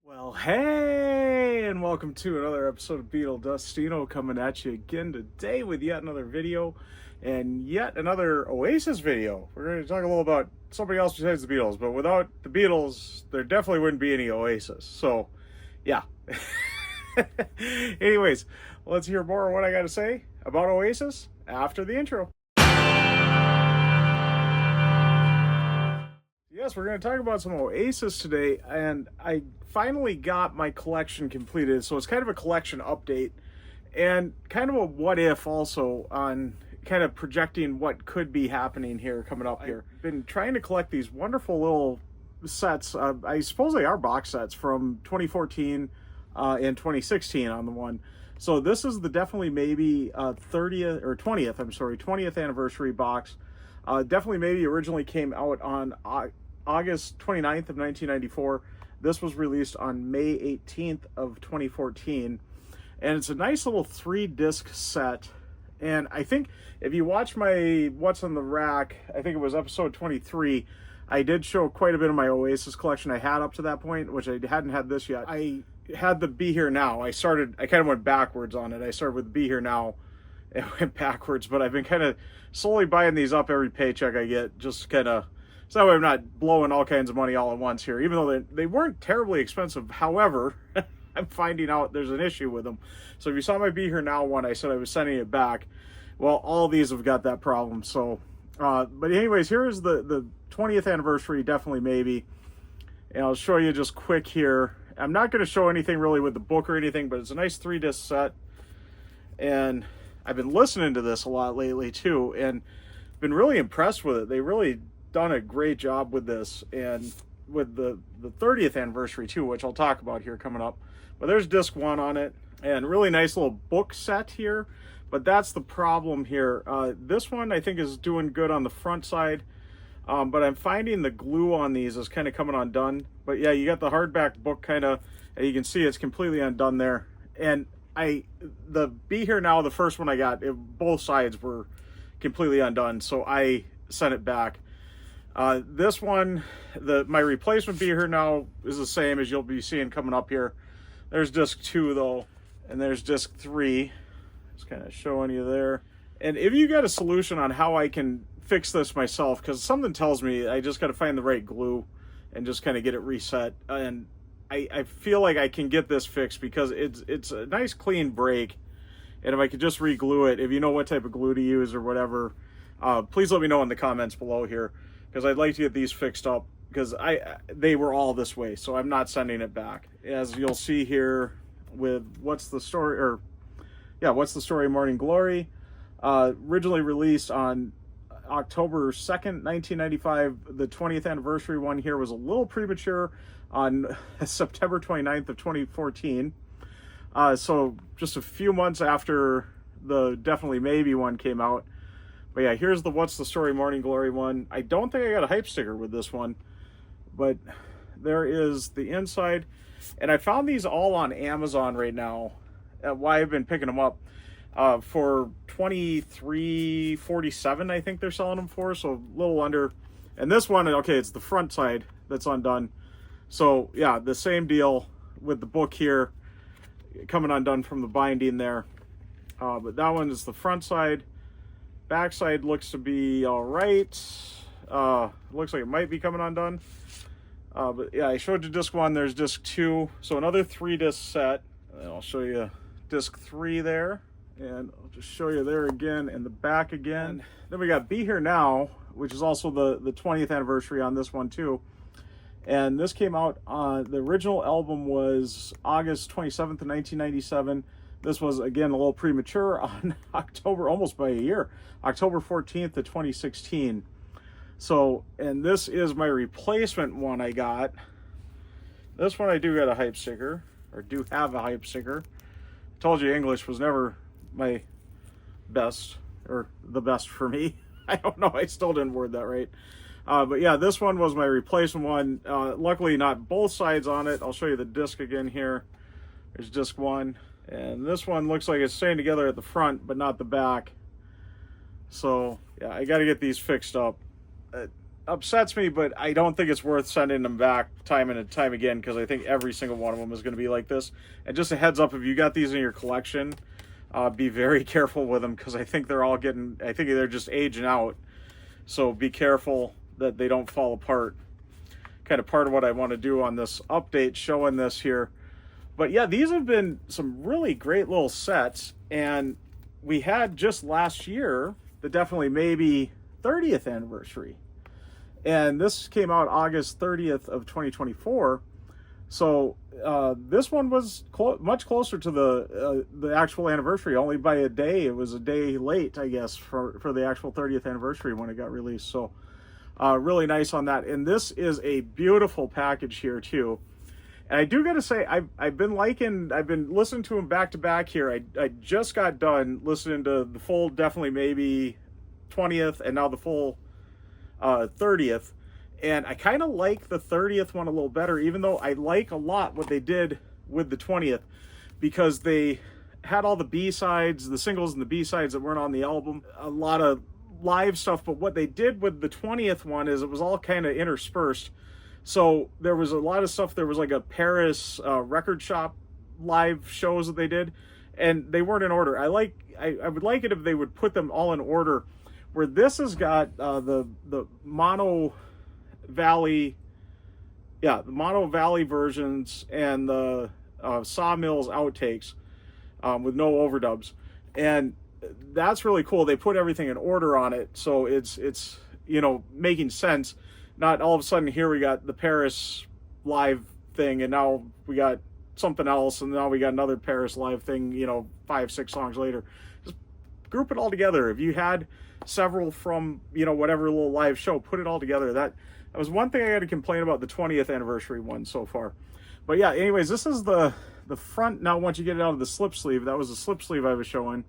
Well, hey, and welcome to another episode of Beetle Dustino coming at you again today with yet another video and yet another Oasis video. We're going to talk a little about somebody else besides the Beatles, but without the Beatles, there definitely wouldn't be any Oasis. So, yeah. Anyways, let's hear more of what I got to say about Oasis after the intro. Yes, we're going to talk about some Oasis today, and I finally got my collection completed, so it's kind of a collection update and kind of a what if also on kind of projecting what could be happening here coming up here. I've been trying to collect these wonderful little sets. I suppose they are box sets from 2014 and 2016 on the one. So this is the Definitely Maybe 20th anniversary box. Definitely Maybe originally came out on August 29th of 1994. This was released on May 18th of 2014. And it's a nice little 3-disc set. And I think if you watch my What's on the Rack, I think it was episode 23, I did show quite a bit of my Oasis collection I had up to that point, which I hadn't had this yet. I had the Be Here Now. I kind of went backwards on it. I started with Be Here Now and went backwards, but I've been kind of slowly buying these up every paycheck I get, just kind of so that way I'm not blowing all kinds of money all at once here, even though they weren't terribly expensive. However, I'm finding out there's an issue with them. So if you saw my Be Here Now one, I said I was sending it back. Well, all these have got that problem. So, but anyways, here's the 20th anniversary, Definitely Maybe. And I'll show you just quick here. I'm not going to show anything really with the book or anything, but it's a nice 3-disc set. And I've been listening to this a lot lately too, and been really impressed with it. They really done a great job with this, and with the 30th anniversary too, which I'll talk about here coming up. But there's disc 1 on it, and really nice little book set here. But that's the problem here. This one I think is doing good on the front side, but I'm finding the glue on these is kind of coming undone. But yeah, you got the hardback book kind of, and you can see it's completely undone there. And the Be Here Now, the first one I got, both sides were completely undone, so I sent it back. This one, my replacement Be Here Now is the same as you'll be seeing coming up here. There's disc 2 though, and there's disc 3. Just kind of showing you there. And if you got a solution on how I can fix this myself, because something tells me I just got to find the right glue and just kind of get it reset. And I feel like I can get this fixed because it's a nice clean break. And if I could just re-glue it, if you know what type of glue to use or whatever, please let me know in the comments below here, because I'd like to get these fixed up, because they were all this way, so I'm not sending it back. As you'll see here with What's the Story, Morning Glory, originally released on October 2nd, 1995. The 20th anniversary one here was a little premature on September 29th of 2014. So just a few months after the Definitely Maybe one came out. But yeah, here's the What's the Story Morning Glory one. I don't think I got a hype sticker with this one, but there is the inside. And I found these all on Amazon right now. Why I've been picking them up for $23.47, I think they're selling them for, so a little under. And this one, okay, it's the front side that's undone. So yeah, the same deal with the book here coming undone from the binding there. But that one is the front side. Back side looks to be all right. Looks like it might be coming undone. But yeah, I showed you disc 1. There's disc 2. So another 3-disc set. And I'll show you disc 3 there. And I'll just show you there again and the back again. Then we got Be Here Now, which is also the 20th anniversary on this one too. And this came out on, the original album was August 27th of 1997. This was, again, a little premature on October, almost by a year, October 14th of 2016. So, and this is my replacement one I got. This one I do got a hype sticker, or do have a hype sticker. I told you English was never my best, or the best for me. I don't know, I still didn't word that right. But yeah, this one was my replacement one. Luckily not both sides on it. I'll show you the disc again here. There's disc 1. And this one looks like it's staying together at the front, but not the back. So yeah, I got to get these fixed up. upsets me, but I don't think it's worth sending them back time and time again, because I think every single one of them is going to be like this. And just a heads up, if you got these in your collection, be very careful with them, because I think they're just aging out. So be careful that they don't fall apart. Kind of part of what I want to do on this update showing this here. But yeah, these have been some really great little sets, and we had just last year the Definitely Maybe 30th anniversary, and this came out August 30th of 2024. So this one was much closer to the actual anniversary, only by a day. It was a day late, I guess, for the actual 30th anniversary when it got released. So really nice on that. And this is a beautiful package here too. And I do got to say, I've been listening to them back to back here. I just got done listening to the full Definitely Maybe 20th and now the full 30th. And I kind of like the 30th one a little better, even though I like a lot what they did with the 20th, because they had all the B-sides, the singles and the B-sides that weren't on the album, a lot of live stuff. But what they did with the 20th one is it was all kind of interspersed. So there was a lot of stuff. There was like a Paris record shop live shows that they did, and they weren't in order. I would like it if they would put them all in order, where this has got the Mono Valley versions and the Sawmills outtakes with no overdubs, and that's really cool. They put everything in order on it, so it's making sense. Not all of a sudden here we got the Paris live thing, and now we got something else, and now we got another Paris live thing, 5-6 songs later. Just group it all together. If you had several from whatever little live show, put it all together. That was one thing I had to complain about the 20th anniversary one so far. But yeah, anyways, this is the front. Now once you get it out of the slip sleeve, that was the slip sleeve I was showing,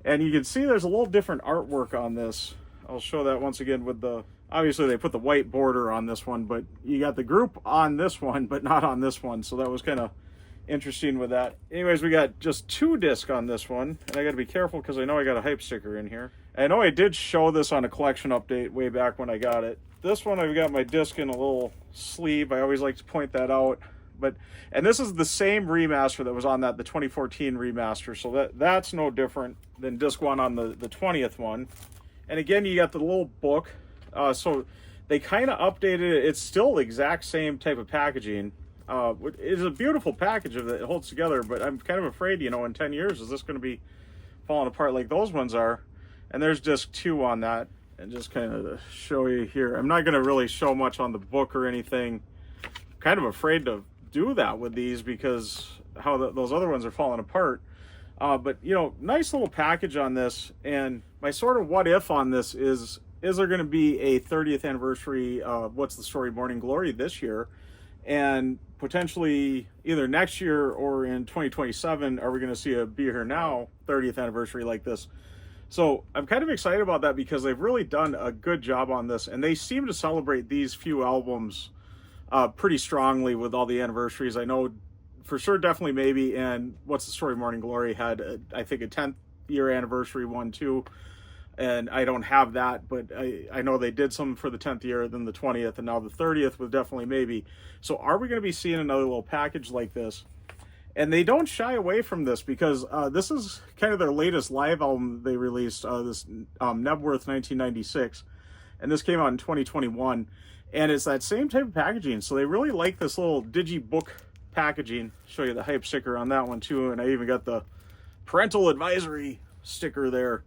and you can see there's a little different artwork on this. I'll show that once again with obviously they put the white border on this one, but you got the group on this one but not on this one, so that was kind of interesting with that. Anyways, we got just 2 discs on this one, and I got to be careful because I know I got a hype sticker in here. I know I did show this on a collection update way back when I got it. This one I've got my disc in a little sleeve. I always like to point that out. And this is the same remaster that was on the 2014 remaster, so that's no different than disc 1 on the 20th one. And again, you got the little book. So they kind of updated it. It's still the exact same type of packaging. It's a beautiful package that it holds together, but I'm kind of afraid, in 10 years, is this going to be falling apart like those ones are? And there's disc 2 on that. And just kind of to show you here, I'm not going to really show much on the book or anything. I'm kind of afraid to do that with these because how those other ones are falling apart. But nice little package on this. And my sort of what if on this is there going to be a 30th anniversary What's the Story Morning Glory this year? And potentially either next year or in 2027, are we going to see a Be Here Now 30th anniversary like this? So I'm kind of excited about that because they've really done a good job on this, and they seem to celebrate these few albums pretty strongly with all the anniversaries. I know for sure Definitely Maybe and What's the Story Morning Glory had I think a 10th year anniversary one too, and I don't have that, but I know they did some for the 10th year, then the 20th, and now the 30th with Definitely Maybe. So are we going to be seeing another little package like this? And they don't shy away from this because this is kind of their latest live album they released, this Nebworth 1996. And this came out in 2021. And it's that same type of packaging. So they really like this little digibook packaging. Show you the hype sticker on that one too. And I even got the parental advisory sticker there.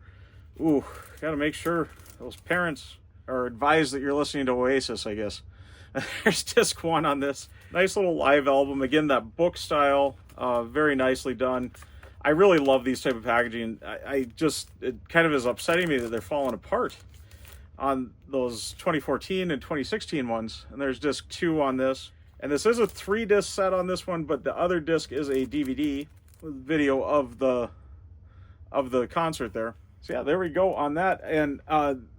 Ooh, got to make sure those parents are advised that you're listening to Oasis, I guess. There's disc 1 on this. Nice little live album. Again, that book style, very nicely done. I really love these type of packaging. It kind of is upsetting me that they're falling apart on those 2014 and 2016 ones. And there's disc 2 on this. And this is a 3-disc set on this one, but the other disc is a DVD with video of the concert there. So yeah, there we go on that. And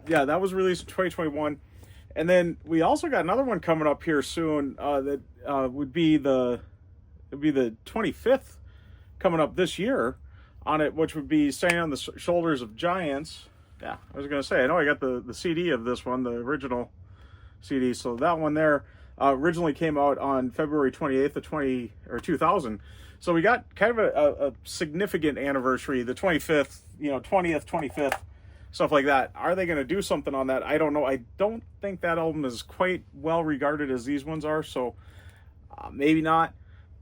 yeah, that was released in 2021. And then we also got another one coming up here soon that would be the 25th coming up this year on it, which would be Standing on the Shoulders of Giants. Yeah, I was going to say, I know I got the CD of this one, the original CD. So that one there originally came out on February 28th of 2000. So we got kind of a significant anniversary, the 25th, 20th, 25th, stuff like that. Are they going to do something on that? I don't know. I don't think that album is quite well regarded as these ones are, so maybe not.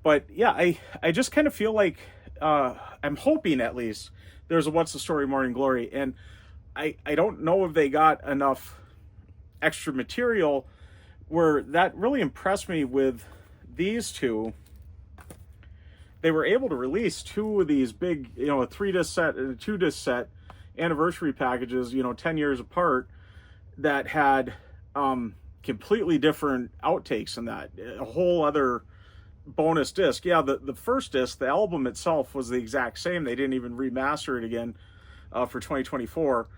But yeah, I just kind of feel like, I'm hoping at least, there's a What's the Story Morning Glory, and I don't know if they got enough extra material where that really impressed me with these two. They were able to release two of these big, a 3-disc set and a 2-disc set anniversary packages, 10 years apart, that had completely different outtakes in that. A whole other bonus disc. Yeah, the first disc, the album itself, was the exact same. They didn't even remaster it again for 2024.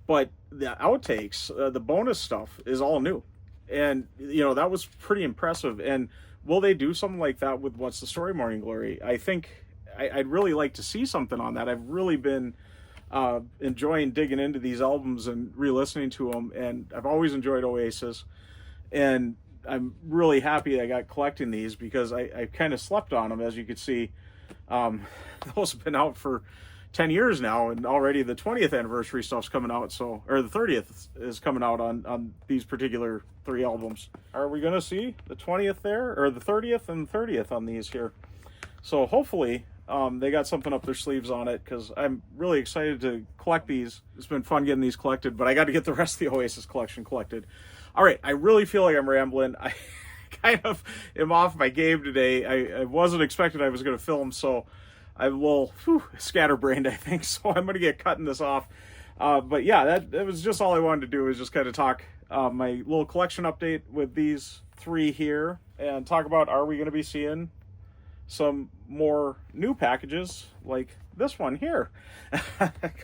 But the outtakes, the bonus stuff, is all new. And, that was pretty impressive. And will they do something like that with What's the Story Morning Glory? I think I'd really like to see something on that. I've really been enjoying digging into these albums and re-listening to them, and I've always enjoyed Oasis, and I'm really happy I got collecting these because I kind of slept on them, as you could see. Those have been out for 10 years now, and already the 20th anniversary stuff's coming out, or the 30th is coming out on these particular 3 albums. Are we going to see the 20th there, or the 30th and 30th on these here? So hopefully they got something up their sleeves on it, because I'm really excited to collect these. It's been fun getting these collected, but I got to get the rest of the Oasis collection collected. All right, I really feel like I'm rambling. I kind of am off my game today. I wasn't expecting I was going to film, so I'm a little scatterbrained, I think, so I'm going to get cutting this off. But yeah, that was just all I wanted to do, is just kind of talk my little collection update with these 3 here, and talk about, are we going to be seeing some more new packages like this one here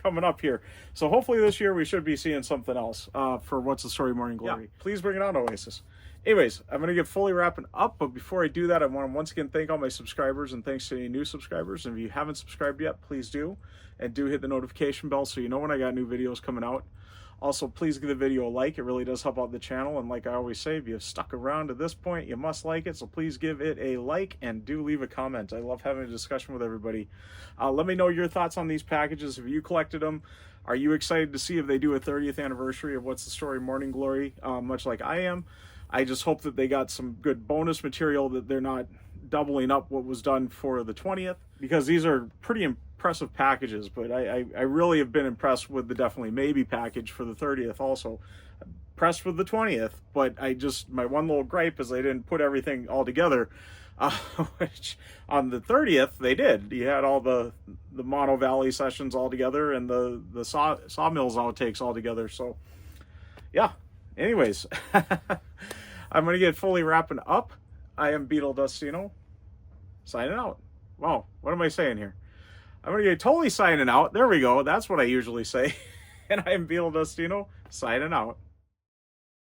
coming up here. So hopefully this year we should be seeing something else for What's the Story Morning Glory. Yeah, please bring it on, Oasis. Anyways, I'm going to get fully wrapping up, but before I do that, I want to once again thank all my subscribers, and thanks to any new subscribers. And if you haven't subscribed yet, please do, and do hit the notification bell so you know when I got new videos coming out. Also, please give the video a like. It really does help out the channel, and like I always say, if you've stuck around to this point, you must like it, so please give it a like, and do leave a comment. I love having a discussion with everybody. Let me know your thoughts on these packages. Have you collected them? Are you excited to see if they do a 30th anniversary of What's the Story Morning Glory, much like I am? I just hope that they got some good bonus material, that they're not doubling up what was done for the 20th, because these are pretty impressive packages. But I really have been impressed with the Definitely Maybe package for the 30th also. Impressed with the 20th, but my one little gripe is they didn't put everything all together, which on the 30th they did. You had all the Mono Valley sessions all together, and the Sawmills outtakes all together. So yeah, anyways, I'm going to get fully wrapping up. I am Beetle Dustino, signing out. Wow, what am I saying here? I'm going to get totally signing out. There we go. That's what I usually say. And I am Beetle Dustino, signing out.